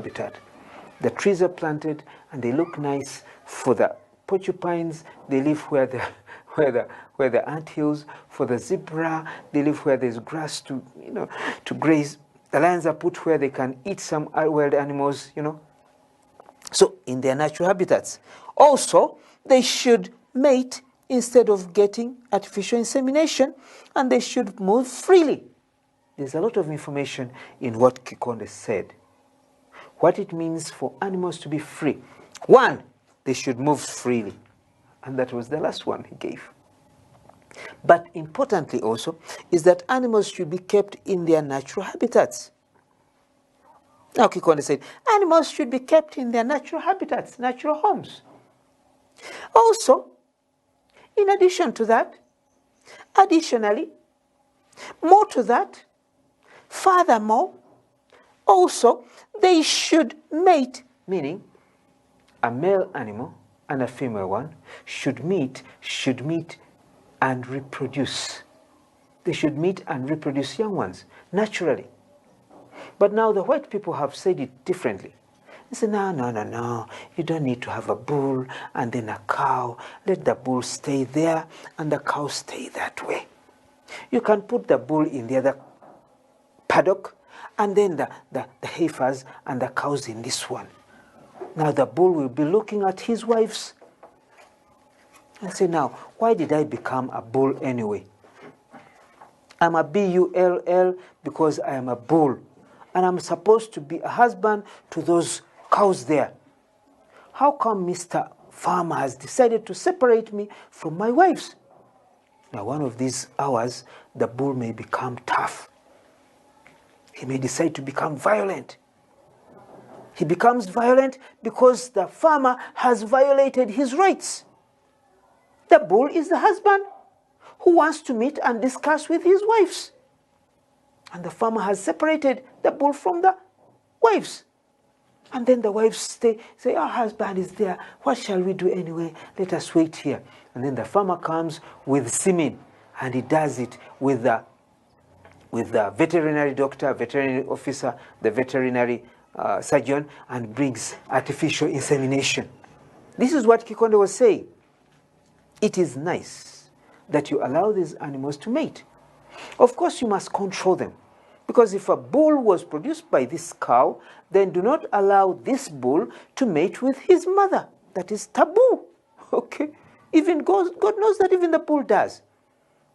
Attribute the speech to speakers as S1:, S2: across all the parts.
S1: habitat. The trees are planted and they look nice for the porcupines. They live where the anthills. For the zebra, they live where there's grass to graze. The lions are put where they can eat some wild animals, So in their natural habitats. Also, they should mate instead of getting artificial insemination, and they should move freely. There's a lot of information in what Kikonde said. What it means for animals to be free. 1, they should move freely. And that was the last one he gave. But importantly also is that animals should be kept in their natural habitats. Now Kikonde said, animals should be kept in their natural habitats, natural homes. Also, in addition to that, additionally, more to that, furthermore, also, they should mate, meaning a male animal and a female one should meet and reproduce. They should meet and reproduce young ones naturally. But now the white people have said it differently. They say, no, you don't need to have a bull and then a cow. Let the bull stay there and the cow stay that way. You can put the bull in the other paddock and then the heifers and the cows in this one. Now the bull will be looking at his wives. I say, now, why did I become a bull anyway? I'm a bull because I am a bull. And I'm supposed to be a husband to those cows there. How come Mr. Farmer has decided to separate me from my wives? Now, one of these hours, the bull may become tough. He may decide to become violent. He becomes violent because the farmer has violated his rights. The bull is the husband who wants to meet and discuss with his wives. And the farmer has separated the bull from the wives. And then the wives say, our husband is there. What shall we do anyway? Let us wait here. And then the farmer comes with semen, and he does it with the veterinary doctor, veterinary officer, the veterinary surgeon, and brings artificial insemination. This is what Kikonde was saying. It is nice that you allow these animals to mate. Of course, you must control them. Because if a bull was produced by this cow, then do not allow this bull to mate with his mother. That is taboo. Okay? Even God knows that even the bull does.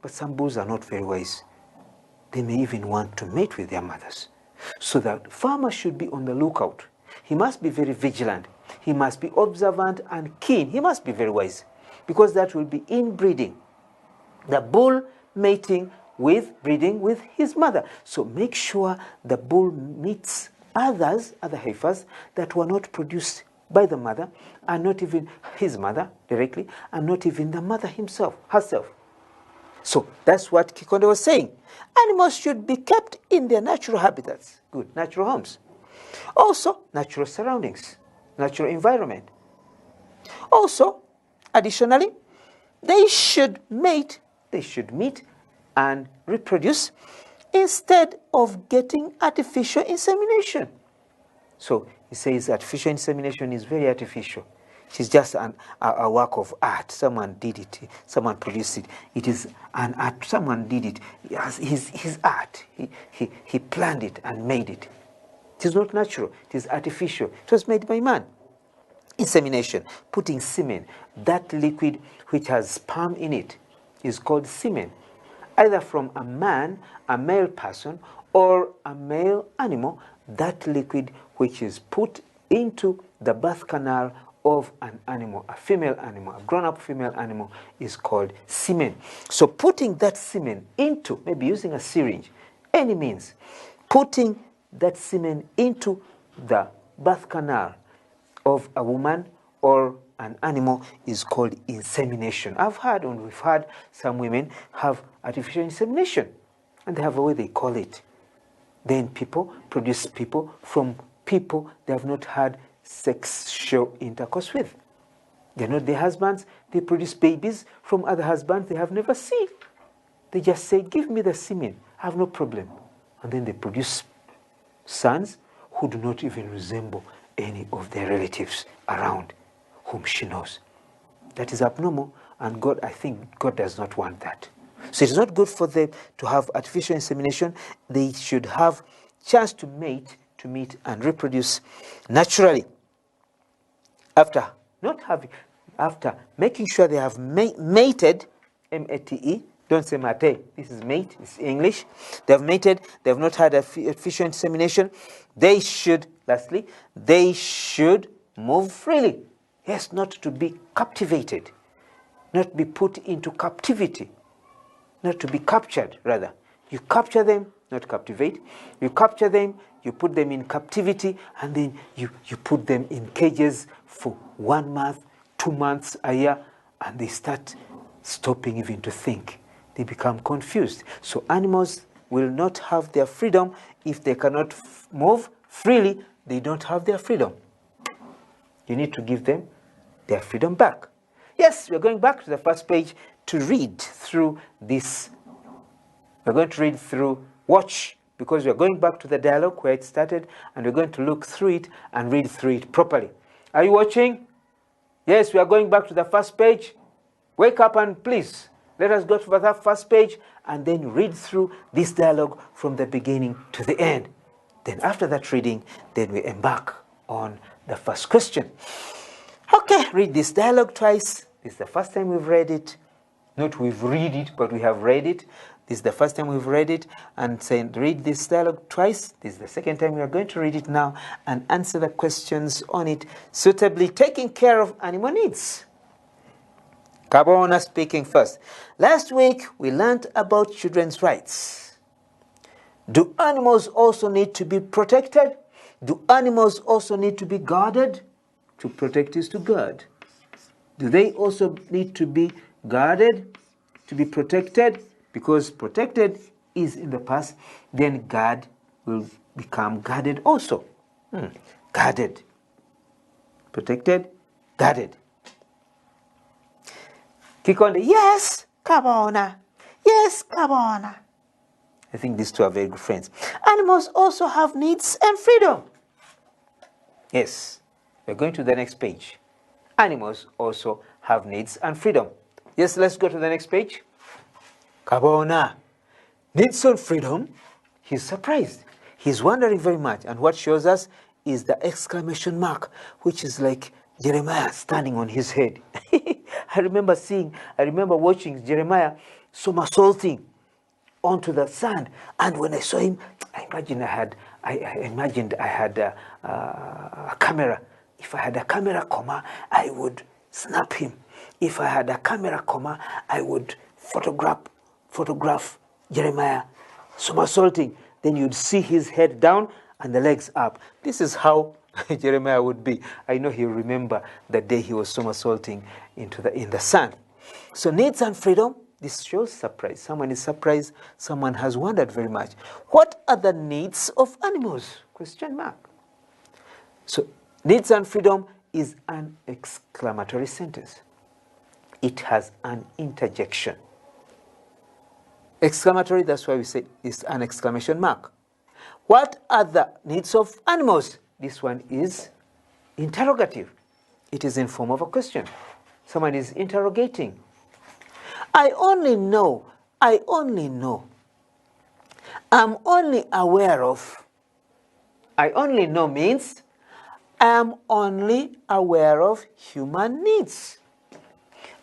S1: But some bulls are not very wise. They may even want to mate with their mothers. So the farmer should be on the lookout. He must be very vigilant. He must be observant and keen. He must be very wise. Because that will be inbreeding. The bull mating breeding with his mother. So make sure the bull meets other heifers that were not produced by the mother, and not even his mother directly, and not even the mother herself. So that's what Kikonde was saying. Animals should be kept in their natural habitats. Good, natural homes. Also, natural surroundings, natural environment. Also, additionally, they should meet and reproduce instead of getting artificial insemination. So he says artificial insemination is very artificial. It is just a work of art. Someone did it. Someone produced it. It is an art. Someone did it. His art. He planned it and made it. It is not natural. It is artificial. It was made by man. Insemination, putting semen, that liquid which has sperm in it, is called semen. Either from a man, a male person, or a male animal, that liquid which is put into the birth canal of an animal, a female animal, a grown-up female animal, is called semen. So putting that semen into, maybe using a syringe, any means, putting that semen into the birth canal of a woman or an animal is called insemination. We've heard some women have artificial insemination, and they have a way they call it. Then people produce people from people they have not had sexual intercourse with. They're not their husbands. They produce babies from other husbands they have never seen. They just say, give me the semen. I have no problem. And then they produce sons who do not even resemble any of their relatives around whom she knows. That is abnormal, and God, I think God does not want that. So it's not good for them to have artificial insemination. They should have chance to mate, and reproduce naturally. After making sure they have mated, M-A-T-E, don't say mate, this is mate, it's English. They have mated, they have not had artificial insemination. They should, lastly, they should move freely. Yes, not to be captivated, not be put into captivity, not to be captured, rather. You capture them, not captivate. You capture them, you put them in captivity, and then you put them in cages for 1 month, 2 months, a year, and they start stopping even to think. They become confused. So animals will not have their freedom if they cannot move freely. They don't have their freedom. You need to give them their freedom back. Yes, we're going back to the first page to read through this. We're going to read through, watch, because we're going back to the dialogue where it started, and we're going to look through it and read through it properly. Are you watching? Yes, we are going back to the first page. Wake up and please, let us go to that first page and then read through this dialogue from the beginning to the end. Then after that reading, then we embark on the first question. Okay, read this dialogue twice. This is the first time we've read it. Not we've read it, but we have read it. This is the first time we've read it and saying read this dialogue twice. This is the second time we are going to read it now and answer the questions on it suitably, taking care of animal needs. Kabona speaking first. Last week we learned about children's rights. Do animals also need to be protected? Do animals also need to be guarded? To protect is to guard. Do they also need to be guarded, to be protected? Because protected is in the past, then guard will become guarded also. Guarded. Protected, guarded. Kikonde, yes, Kabona. Yes, Kabona. I think these two are very good friends. Animals also have needs and freedom. Yes, we're going to the next page. Animals also have needs and freedom. Yes, let's go to the next page. Kabona, needs and freedom. He's surprised. He's wondering very much. And what shows us is the exclamation mark, which is like Jeremiah standing on his head. I remember watching Jeremiah somersaulting onto the sand. And when I saw him, I imagined I had a camera. If I had a camera comma, I would snap him. If I had a camera comma, I would photograph Jeremiah somersaulting. Then you'd see his head down and the legs up. This is how Jeremiah would be. I know he'll remember the day he was somersaulting in the sand. So needs and freedom, this shows surprise. Someone is surprised. Someone has wondered very much. What are the needs of animals? Question mark. So needs and freedom is an exclamatory sentence. It has an interjection. Exclamatory, that's why we say it's an exclamation mark. What are the needs of animals? This one is interrogative. It is in form of a question. Someone is interrogating. I only know. I'm only aware of. I only know means I'm only aware of human needs.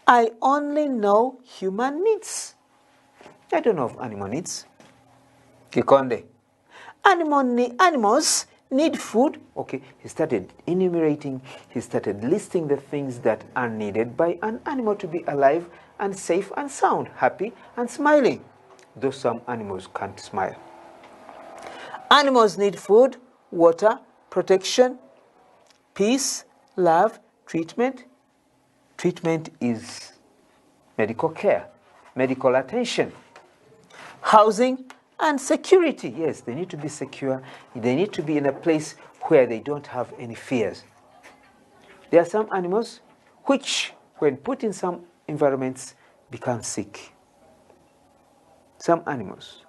S1: I only know human needs. I don't know of animal needs. Kikonde. Animals need food. Okay, he started enumerating, he started listing the things that are needed by an animal to be alive and safe and sound, happy and smiling. Though some animals can't smile. Animals need food, water, protection, peace, love, treatment. Treatment is medical care, medical attention. Housing and security. Yes, they need to be secure. They need to be in a place where they don't have any fears. There are some animals which, when put in some environments, become sick. Some animals,